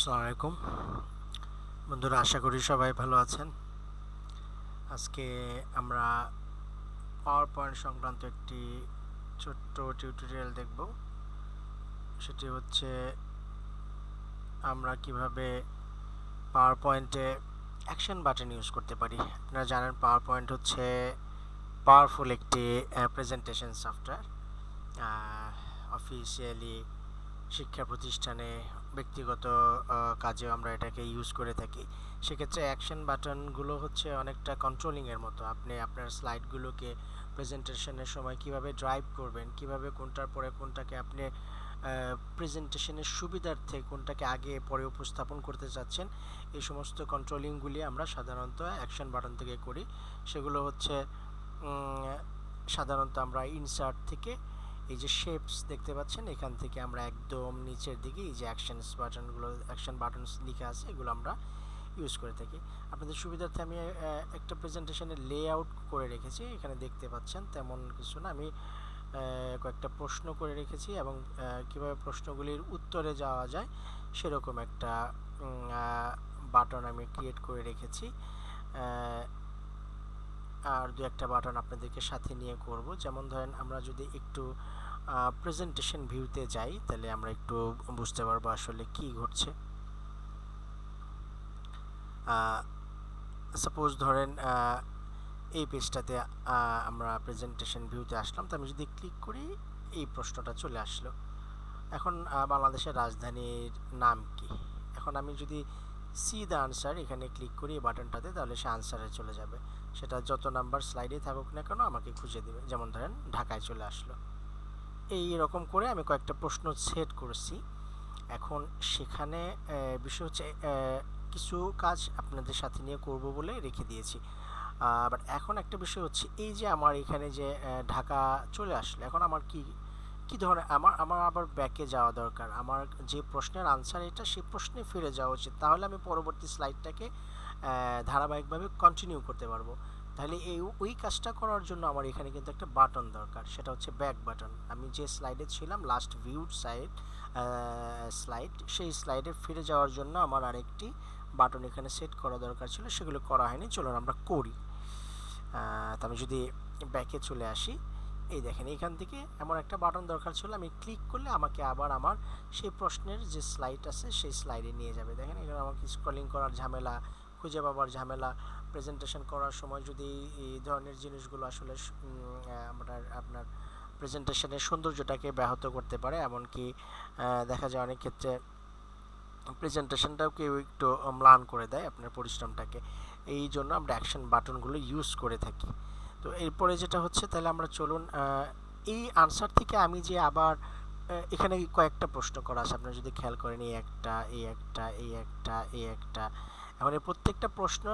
আসসালামু আলাইকুম বন্ধুরা, আশা করি সবাই ভালো আছেন। আজকে আমরা পাওয়ার পয়েন্ট সংক্রান্ত একটি ছোট্ট টিউটোরিয়াল দেখব। সেটি হচ্ছে আমরা কিভাবে পাওয়ার পয়েন্টে অ্যাকশন বাটন ইউজ করতে পারি। আপনারা জানেন পাওয়ার পয়েন্ট হচ্ছে পাওয়ারফুল একটি প্রেজেন্টেশন সফটওয়্যার। অফিসিয়ালি শিক্ষা প্রতিষ্ঠানে ব্যক্তিগত কাজেও আমরা এটাকে ইউজ করে থাকি। সেক্ষেত্রে অ্যাকশন বাটনগুলো হচ্ছে অনেকটা কন্ট্রোলিংয়ের মতো। আপনি আপনার স্লাইডগুলোকে প্রেজেন্টেশনের সময় কিভাবে ড্রাইভ করবেন, কিভাবে কোনটার পরে কোনটাকে আপনি প্রেজেন্টেশনের সুবিধার্থে কোনটাকে আগে পরে উপস্থাপন করতে চাচ্ছেন, এই সমস্ত কন্ট্রোলিংগুলি আমরা সাধারণত অ্যাকশন বাটন থেকে করি। সেগুলো হচ্ছে সাধারণত আমরা ইনসার্ট থেকে এই যে শেপস দেখতে পাচ্ছেন, এখান থেকে আমরা একদম নিচের দিকে এই যে অ্যাকশন বাটনস লেখা আছে, এগুলো আমরা ইউজ করে থাকি। আপনাদের সুবিধার্থে আমি একটা প্রেজেন্টেশনের লেআউট করে রেখেছি, এখানে দেখতে পাচ্ছেন। তেমন কিছু না, আমি কয়েকটা প্রশ্ন করে রেখেছি এবং কিভাবে প্রশ্নগুলির উত্তরে যাওয়া যায় সেরকম একটা বাটন আমি ক্রিয়েট করে রেখেছি। আর দু একটা বাটন আপনাদেরকে সাথে নিয়ে করব। যেমন ধরেন আমরা যদি একটু প্রেজেন্টেশন ভিউতে যাই, তাহলে আমরা একটু বুঝতে পারবো আসলে কি ঘটছে। সাপোজ ধরেন এই পেজটাতে আমরা প্রেজেন্টেশন ভিউতে আসলাম, তো আমি যদি ক্লিক করি এই প্রশ্নটা চলে আসলো। এখন বাংলাদেশের রাজধানীর নাম কি? এখন আমি যদি সি দ্য আনসার এখানে ক্লিক করি এই বাটনটাতে, তাহলে সে আনসারে চলে যাবে। সেটা যত নাম্বার স্লাইডে থাকুক না কেন আমাকে খুঁজে দেবে। যেমন ধরেন ঢাকায় চলে আসলো। এই রকম করে আমি কয়েকটা প্রশ্ন সেট করেছি। এখন সেখানে বিষয় হচ্ছে কিছু কাজ আপনাদের সাথে নিয়ে করব বলে রেখে দিয়েছি। বাট এখন একটা বিষয় হচ্ছে এই যে আমার এখানে যে ঢাকা চলে আসলো, এখন আমার কি ধরনের আমার আবার ব্যাকে যাওয়া দরকার। আমার যে প্রশ্নের আনসার এটা, সেই প্রশ্নে ফিরে যাওয়া উচিত, তাহলে আমি পরবর্তী স্লাইডটাকে ধারাবাহিকভাবে কন্টিনিউ করতে পারবো। তাহলে ওই কাজটা করার জন্য আমার এখানে কিন্তু একটা বাটন দরকার, সেটা হচ্ছে ব্যাক বাটন। আমি যে স্লাইডে ছিলাম, লাস্ট ভিউড স্লাইড, সেই স্লাইডে ফিরে যাওয়ার জন্য আমার আরেকটি বাটন এখানে সেট করা দরকার ছিল, সেগুলো করা হয়নি। চলুন আমরা করি। তো আমি যদি ব্যাকে চলে আসি, এই দেখেন এখান থেকে এমন একটা বাটন দরকার ছিল, আমি ক্লিক করলে আমাকে আবার আমার সেই প্রশ্নের যে স্লাইড আছে সেই স্লাইডে নিয়ে যাবে। দেখেন এখানে আমাকে স্ক্রলিং করার ঝামেলা, খুঁজে পাবার ঝামেলা, প্রেজেন্টেশন করার সময় যদি এই ধরনের জিনিসগুলো আসলে আপনার প্রেজেন্টেশনের সৌন্দর্যটাকে ব্যাহত করতে পারে। এমনকি দেখা যায় অনেক ক্ষেত্রে প্রেজেন্টেশনটাও কেউ একটু ম্লান করে দেয় আপনার পরিশ্রমটাকে। এই জন্য আমরা অ্যাকশন বাটনগুলো ইউজ করে থাকি। তো এরপরে যেটা হচ্ছে, তাহলে আমরা চলুন এই আনসার থেকে আমি যে আবার এখানে কয়েকটা প্রশ্ন করা আছে, আপনারা যদি খেয়াল করেন, এই একটা এখন এই প্রত্যেকটা প্রশ্ন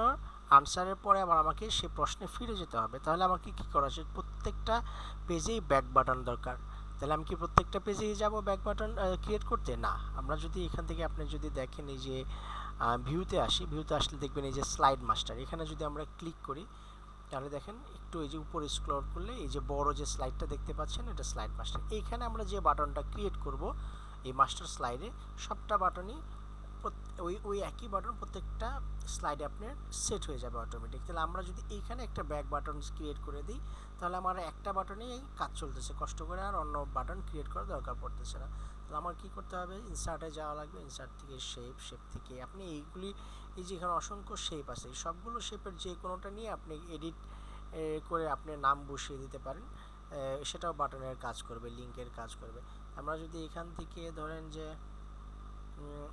আনসারের পরে আবার আমাকে সেই প্রশ্নে ফিরে যেতে হবে। তাহলে আমাকে কি করা আছে, প্রত্যেকটা পেজেই ব্যাক বাটন দরকার। তাহলে আমি কি প্রত্যেকটা পেজেই যাব ব্যাক বাটন ক্রিয়েট করতে? না, আমরা যদি এখান থেকে আপনি যদি দেখেন এই যে ভিউতে আসি, ভিউতে আসলে দেখবেন এই যে স্লাইড মাস্টার, এখানে যদি আমরা ক্লিক করি, তাহলে দেখেন একটু এই যে উপরে স্ক্রল করলে এই যে বড় যে স্লাইডটা দেখতে পাচ্ছেন, এটা স্লাইড মাস্টার। এইখানে আমরা যে বাটনটা ক্রিয়েট করব এই মাস্টার স্লাইডে, সবটা বাটনই ওই একই বাটন প্রত্যেকটা স্লাইডে আপনার সেট হয়ে যাবে অটোমেটিক। তাহলে আমরা যদি এইখানে একটা ব্যাক বাটন ক্রিয়েট করে দিই, তাহলে আমার একটা বাটনেই কাজ চলতেছে, কষ্ট করে আর অন্য বাটন ক্রিয়েট করার দরকার পড়তেছে না। তাহলে আমার কী করতে হবে, ইনসার্টে যাওয়া লাগবে, ইনসার্ট থেকে শেপ থেকে আপনি এইগুলি, এই যে এখানে অসংখ্য শেপ আছে, এই সবগুলো শেপের যে কোনোটা নিয়ে আপনি এডিট করে আপনি নাম বসিয়ে দিতে পারেন। সেটাও বাটনের কাজ করবে, লিঙ্কের কাজ করবে। আমরা যদি এখান থেকে ধরেন যে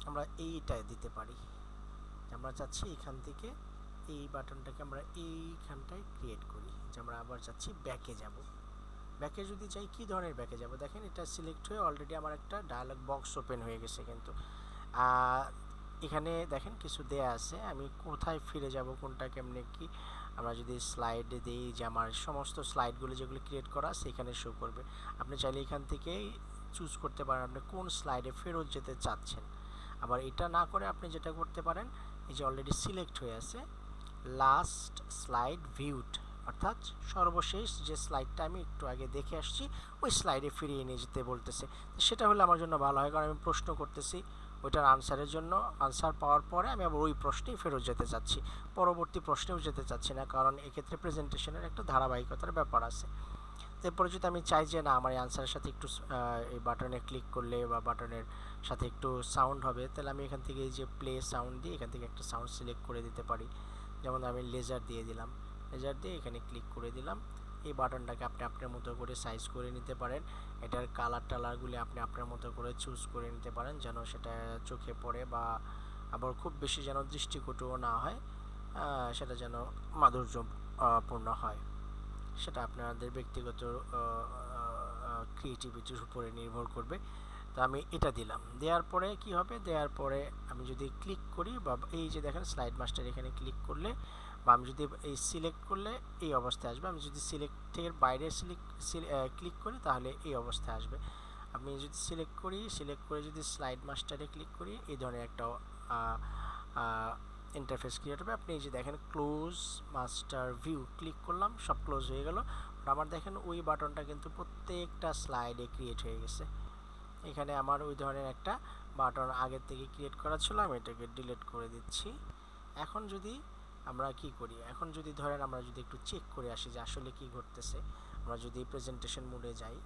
আমরা এইটায় দিতে পারি, আমরা চাচ্ছি এখান থেকে এই বাটনটাকে আমরা এইখানটায় ক্রিয়েট করি, যে আমরা আবার চাচ্ছি ব্যাকে যাব। ব্যাকে যদি চাই, কি ধরনের ব্যাকে যাব, দেখেন এটা সিলেক্ট হয়ে অলরেডি আমার একটা ডায়ালগ বক্স ওপেন হয়ে গেছে। কিন্তু এখানে দেখেন কিছু দেয়া আছে, আমি কোথায় ফিরে যাব, কোনটা কেমনে কি। আমরা যদি স্লাইডে দিই, যে আমার সমস্ত স্লাইডগুলো যেগুলো ক্রিয়েট করা সেখানে শো করবে। আপনি চাইলে এখান থেকে চুজ করতে পারেন আপনি কোন স্লাইডে ফেরত যেতে চাচ্ছেন। আবার এটা না করে আপনি যেটা করতে পারেন, এই যে অলরেডি সিলেক্ট হয়ে আছে লাস্ট স্লাইড ভিউড, অর্থাৎ সর্বশেষ যে স্লাইডটা আমি একটু আগে দেখে আসছি ওই স্লাইডে ফিরিয়ে নিয়ে যেতে বলতেছে। সেটা হলে আমার জন্য ভালো হয়, কারণ আমি প্রশ্ন করতেছি ওইটার আনসারের জন্য আনসার পাওয়ার পরে আমি আবার ওই প্রশ্নেই ফেরত যেতে চাচ্ছি, পরবর্তী প্রশ্নেও যেতে চাচ্ছি না, কারণ এক্ষেত্রে প্রেজেন্টেশনের একটা ধারাবাহিকতার ব্যাপার আছে। এরপরে যদি আমি চাই যে না আমার এই আনসারের সাথে একটু এই বাটনে ক্লিক করলে বা বাটনের সাথে একটু সাউন্ড হবে, তাহলে আমি এখান থেকে এই যে প্লে সাউন্ড দিয়ে এখান থেকে একটা সাউন্ড সিলেক্ট করে দিতে পারি। যেমন আমি লেজার দিয়ে দিলাম, লেজার দিয়ে এখানে ক্লিক করে দিলাম। এই বাটনটাকে আপনি আপনার মতো করে সাইজ করে নিতে পারেন, এটার কালার টালারগুলি আপনি আপনার মতো করে চুজ করে নিতে পারেন যেন সেটা চোখে পড়ে বা আবার খুব বেশি যেন দৃষ্টিকটুও না হয়, সেটা যেন মাধুর্যপূর্ণ হয়। সেটা আপনাদের ব্যক্তিগত ক্রিয়েটিভিটির উপরে নির্ভর করবে। তো আমি এটা দিলাম, দেওয়ার পরে কি হবে, দেওয়ার পরে আমি যদি ক্লিক করি বা এই যে দেখেন স্লাইড মাস্টার এখানে ক্লিক করলে বা আমি যদি এই সিলেক্ট করলে এই অবস্থায় আসবে, আমি যদি সিলেক্টের বাইরে ক্লিক করি তাহলে এই অবস্থায় আসবে। আমি যদি সিলেক্ট করে যদি স্লাইড মাস্টারে ক্লিক করি এই ধরনের একটা ইন্টারফেস ক্রিয়েট হবে। আপনি এই যে দেখেন ক্লোজ মাস্টার ভিউ ক্লিক করলাম, সব ক্লোজ হয়ে গেল। আমার দেখেন ওই বাটনটা কিন্তু প্রত্যেকটা স্লাইডে ক্রিয়েট হয়ে গেছে। এখানে আমার ওই ধরনের একটা বাটন আগের থেকে ক্রিয়েট করা ছিল, আমি এটাকে ডিলিট করে দিচ্ছি। এখন যদি আমরা কি করি, এখন যদি ধরেন আমরা যদি একটু চেক করে আসি যে আসলে কি ঘটতেছে, আমরা যদি প্রেজেন্টেশন মোডে যাই,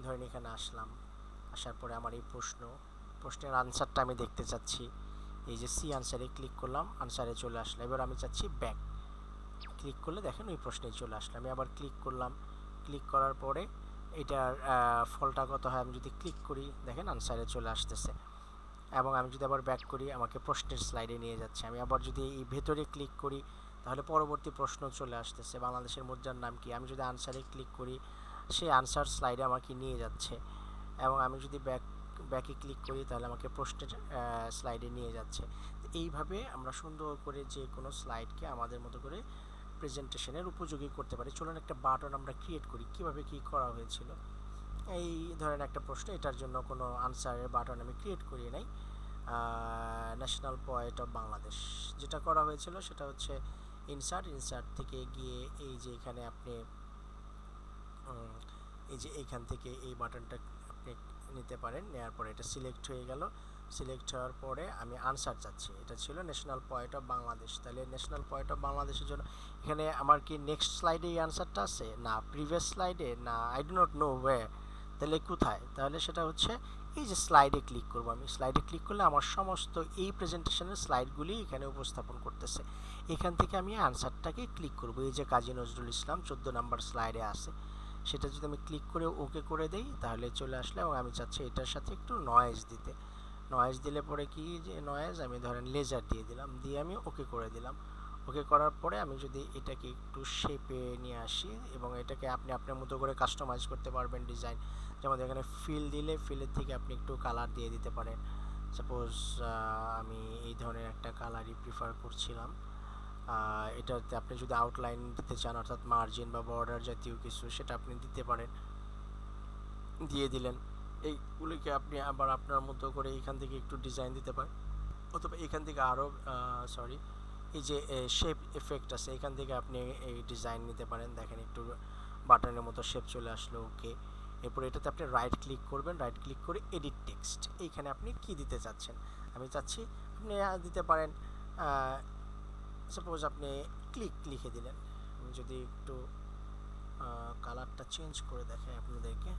ধরেন এখানে আসলাম, আসার পরে আমার এই প্রশ্নের আনসারটা আমি দেখতে চাচ্ছি, এই যে সি আনসারে ক্লিক করলাম, আনসারে চলে আসলো। এবার আমি চাচ্ছি ব্যাক, ক্লিক করলে দেখেন ওই প্রশ্নে চলে আসলো। আমি আবার ক্লিক করলাম, ক্লিক করার পরে এটার ফলটা কত হয়, আমি যদি ক্লিক করি দেখেন আনসারে চলে আসতেছে। এবং আমি যদি আবার ব্যাক করি আমাকে প্রশ্নের স্লাইডে নিয়ে যাচ্ছে। আমি আবার যদি এই ভেতরে ক্লিক করি তাহলে পরবর্তী প্রশ্ন চলে আসতেছে, বাংলাদেশের মুদ্রার নাম কি। আমি যদি আনসারে ক্লিক করি সেই আনসার স্লাইডে আমাকে নিয়ে যাচ্ছে। এবং আমি যদি ব্যাকে ক্লিক করি তাহলে আমাকে প্রশ্নের স্লাইডে নিয়ে যাচ্ছে। এইভাবে আমরা সুন্দর করে যে কোনো স্লাইডকে আমাদের মতো করে প্রেজেন্টেশনের উপযোগী করতে পারি। চলুন একটা বাটন আমরা ক্রিয়েট করি, কিভাবে কি করা হয়েছিল। এই ধরেন একটা প্রশ্ন, এটার জন্য কোনো আনসারের বাটন আমি ক্রিয়েট করি নাই। ন্যাশনাল পোয়েট অফ বাংলাদেশ যেটা করা হয়েছিল সেটা হচ্ছে ইনসার্ট থেকে গিয়ে এই যে এখানে আপনি এই যে এইখান থেকে এই বাটনটা আপনি নিতে পারেন, নেওয়ার পরে এটা সিলেক্ট হয়ে গেল। সিলেক্ট হওয়ার পরে আমি আনসার চাচ্ছি, এটা ছিল ন্যাশনাল পোয়েট অফ বাংলাদেশ। তাহলে ন্যাশনাল পোয়েট অফ বাংলাদেশের জন্য এখানে আমার কি নেক্সট স্লাইডে এই আনসারটা আছে না প্রিভিয়াস স্লাইডে, না I do not know way, তাহলে কোথায়, তাহলে সেটা হচ্ছে এই যে স্লাইডে ক্লিক করব। আমি স্লাইডে ক্লিক করলে আমার সমস্ত এই প্রেজেন্টেশনের স্লাইডগুলি এখানে উপস্থাপন করতেছে। এখান থেকে আমি আনসারটাকে ক্লিক করব, এই যে কাজী নজরুল ইসলাম 14 নাম্বার স্লাইডে আছে, সেটা যদি আমি ক্লিক করে ওকে করে দেই তাহলে চলে আসলে। এবং আমি চাচ্ছি এটার সাথে একটু নয়েজ দিতে, নয়েজ দিলে পরে কি যে নয়েজ আমি ধরেন লেজার দিয়ে দিলাম, দিয়ে আমি ওকে করে দিলাম। ওকে করার পরে আমি যদি এটাকে একটু শেপে নিয়ে আসি এবং এটাকে আপনি আপনার মতো করে কাস্টমাইজ করতে পারবেন ডিজাইন। যেমন এখানে ফিল দিলে ফিলের থেকে আপনি একটু কালার দিয়ে দিতে পারেন। সাপোজ আমি এই ধরনের একটা কালারই প্রিফার করছিলাম। এটাতে আপনি যদি আউটলাইন দিতে চান অর্থাৎ মার্জিন বা বর্ডার জাতীয় কিছু, সেটা আপনি দিতে পারেন, দিয়ে দিলেন। এইগুলিকে আপনি আবার আপনার মতো করে এখান থেকে একটু ডিজাইন দিতে পারেন, অথবা এখান থেকে আরও এই যে শেপ এফেক্ট আছে এখান থেকে আপনি এই ডিজাইন নিতে পারেন। দেখেন একটু বাটনের মতো শেপ চলে আসলো, ওকে। এরপর এটাতে আপনি রাইট ক্লিক করবেন, রাইট ক্লিক করে এডিট টেক্সট, এইখানে আপনি কি দিতে চাচ্ছেন। আমি চাচ্ছি আপনি দিতে পারেন সাপোজ আপনি ক্লিক লিখে দিলেন। আমি যদি একটু কালারটা চেঞ্জ করে দেখাই আপনাদেরকে,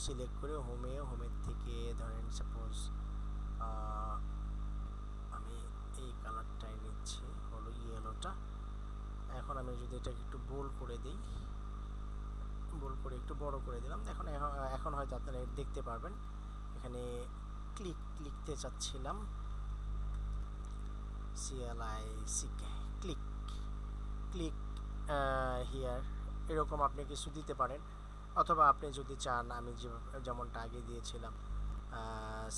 সিলেক্ট করে হোমের থেকে ধরেন সাপোজ আমি এই কালারটাই নিচ্ছি, হলো ইয়েলোটা। এখন আমি যদি এটাকে একটু বোল্ড করে দিই, বোল্ড করে একটু বড় করে দিলাম, এখন হয়তো আপনারা দেখতে পারবেন। এখানে ক্লিক লিখতে চাচ্ছিলাম, CLICK, ক্লিক ক্লিক হিয়ার, এরকম আপনি কিছু দিতে পারেন। অথবা আপনি যদি চান আমি যেমনটা আগে দিয়েছিলাম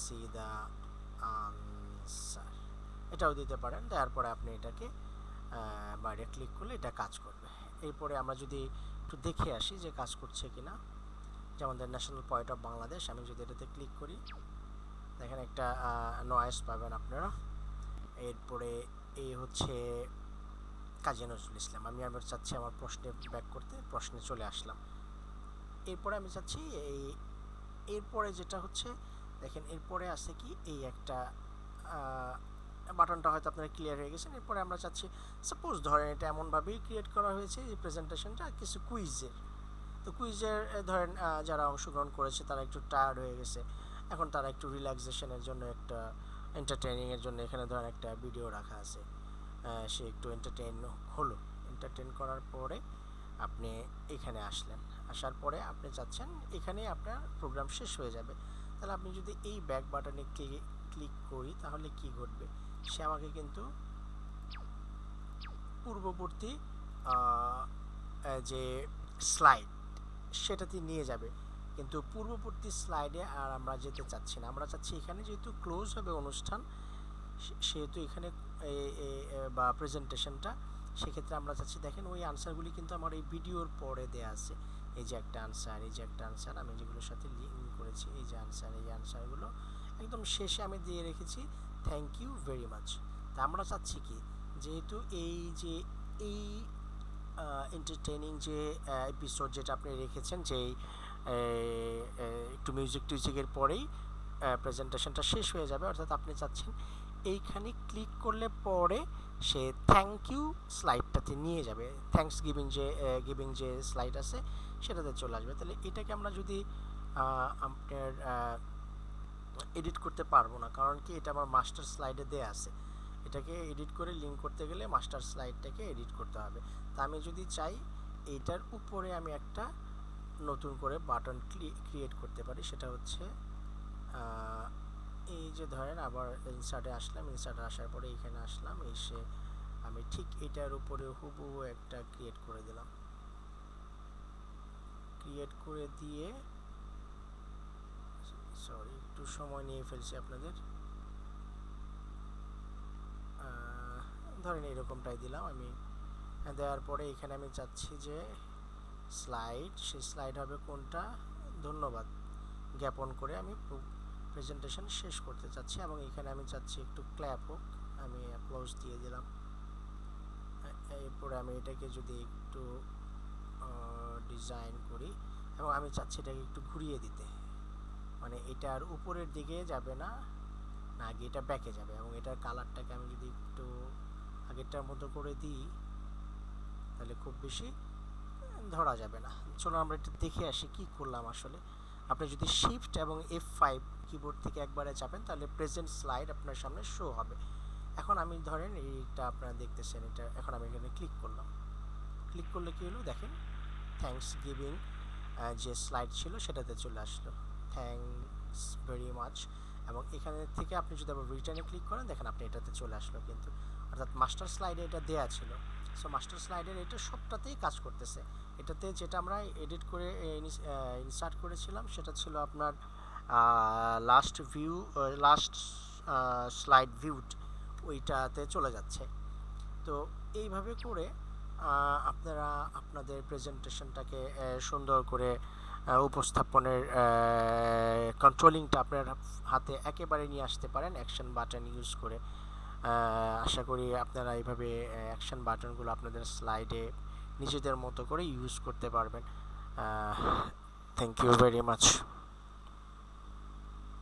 সি দ্য আনসার, এটাও দিতে পারেন। তারপরে আপনি এটাকে বাইরে ক্লিক করলে এটা কাজ করবে। এরপরে আমরা যদি একটু দেখে আসি যে কাজ করছে কিনা, যেমন ন্যাশনাল পোয়েট অফ বাংলাদেশ, আমি যদি এটাতে ক্লিক করি দেখেন একটা নয়েজ পাবেন আপনারা। এরপরে এই হচ্ছে কাজী নজরুল ইসলাম, আমি আবার চাচ্ছি আমার প্রশ্নে ব্যাক করতে, প্রশ্নে চলে আসলাম। এরপরে আমি চাচ্ছি এরপরে যেটা হচ্ছে দেখেন এরপরে আছে কি এই একটা বাটনটা হয়তো আপনারা ক্লিয়ার হয়ে গেছেন। এরপরে আমরা চাচ্ছি সাপোজ ধরেন এটা এমনভাবেই ক্রিয়েট করা হয়েছে এই প্রেজেন্টেশনটা কিছু কুইজের। তো কুইজের ধরেন যারা অংশগ্রহণ করেছে তারা একটু টায়ার্ড হয়ে গেছে, এখন তারা একটু রিল্যাক্সেশনের জন্য একটা এন্টারটেইনিংয়ের জন্য এখানে ধরেন একটা ভিডিও রাখা আছে, সে একটু হলো। এন্টারটেইন করার পরে আপনি এখানে আসলেন, আসার পরে আপনি চাচ্ছেন এখানে আপনার প্রোগ্রাম শেষ হয়ে যাবে। তাহলে আপনি যদি এই ব্যাক বাটনে ক্লিক করি তাহলে কি ঘটবে, সে আমাকে কিন্তু পূর্ববর্তী যে স্লাইড সেটাতে নিয়ে যাবে, কিন্তু পূর্ববর্তী স্লাইডে আর আমরা যেতে চাচ্ছি না। আমরা চাচ্ছি এখানে যেহেতু ক্লোজ হবে অনুষ্ঠান, সেহেতু এখানে বা প্রেজেন্টেশনটা, সেক্ষেত্রে আমরা চাচ্ছি দেখেন ওই আনসারগুলি কিন্তু আমার এই ভিডিওর পরে দেয়া আছে। এই যে একটা আনসার, এই যে একটা আনসার আমি যেগুলোর সাথে লিঙ্ক করেছি, এই যে আনসার, এই আনসারগুলো একদম শেষে আমি দিয়ে রেখেছি থ্যাংক ইউ ভেরি মাচ। তা আমরা চাচ্ছি কি, যেহেতু এই যে এই এন্টারটেইনিং যে এপিসোড যেটা আপনি রেখেছেন, যে একটু মিউজিক টিউজিকের পরেই প্রেজেন্টেশনটা শেষ হয়ে যাবে, অর্থাৎ আপনি চাচ্ছেন এইখানে ক্লিক করলে পরে সে থ্যাংক ইউ স্লাইডটাতে নিয়ে যাবে, থ্যাঙ্কস গিভিং যে স্লাইড আছে সেটাতে চলে আসবে। তাহলে এটাকে আমরা যদি আপনার এডিট করতে পারবো না, কারণ কি এটা আমার মাস্টার স্লাইডে দেয়া আছে, এটাকে এডিট করে লিঙ্ক করতে গেলে মাস্টার স্লাইডটাকে এডিট করতে হবে। তা আমি যদি চাই এইটার উপরে আমি একটা নতুন করে বাটন ক্রিয়েট করতে পারি, সেটা হচ্ছে এই যে ধরেন আবার ইনসার্টে আসলাম, ইনসার্টে আসার পরে এখানে আসলাম, এসে আমি ঠিক এটার উপরে হুবহু একটা ক্রিয়েট করে দিলাম। ক্রিয়েট করে দিয়ে সরি একটু সময় নিয়ে ফেলছি আপনাদের, ধরেন এরকমটাই দিলাম আমি। দেওয়ার পরে এখানে আমি চাচ্ছি যে স্লাইড, সেই স্লাইড হবে কোনটা, ধন্যবাদ জ্ঞাপন করে আমি প্রেজেন্টেশন শেষ করতে চাচ্ছি, এবং এখানে আমি চাচ্ছি একটু ক্ল্যাপ হোক, আমি অ্যাপ্লজ দিয়ে দিলাম। এরপরে আমি এটাকে যদি একটু ডিজাইন করি, এবং আমি চাচ্ছি এটাকে একটু ঘুরিয়ে দিতে, মানে এটার উপরের দিকে যাবে না, না আগে এটা ব্যাকে যাবে, এবং এটার কালারটাকে আমি যদি একটু আগেরটার মতো করে দিই তাহলে খুব বেশি ধরা যাবে না। চলো আমরা একটু দেখে আসি কি করলাম আসলে। আপনি যদি শিফট এবং F5 কিবোর্ড থেকে একবারে চাপেন তাহলে প্রেজেন্ট স্লাইড আপনার সামনে শো হবে। এখন আমি ধরেন এইটা আপনারা দেখতেছেন, এটা এখন আমি এখানে ক্লিক করলাম, ক্লিক করলে কি হলো দেখেন থ্যাঙ্কস গিভিং যে স্লাইড ছিল সেটাতে চলে আসলো, থ্যাঙ্কস ভেরি মাচ। এবং এখানে থেকে আপনি যদি আবার রিটার্নে ক্লিক করেন দেখেন আপনি এটাতে চলে আসলো, কিন্তু অর্থাৎ মাস্টার স্লাইডে এটা দেয়া ছিল। সো মাস্টার স্লাইডের এটা সবটাতেই কাজ করতেছে। এটাতে যেটা আমরা এডিট করে ইনসার্ট করেছিলাম সেটা ছিল আপনার লাস্ট স্লাইড ভিউড, ওইটাতে চলে যাচ্ছে। তো এইভাবে করে আপনারা আপনাদের প্রেজেন্টেশনটাকে সুন্দর করে উপস্থাপনের কন্ট্রোলিংটা আপনার হাতে একেবারে নিয়ে আসতে পারেন অ্যাকশন বাটন ইউজ করে। আশা করি আপনারা এইভাবে অ্যাকশন বাটনগুলো আপনাদের স্লাইডে নিজেদের মতো করে ইউজ করতে পারবেন। Thank you very much.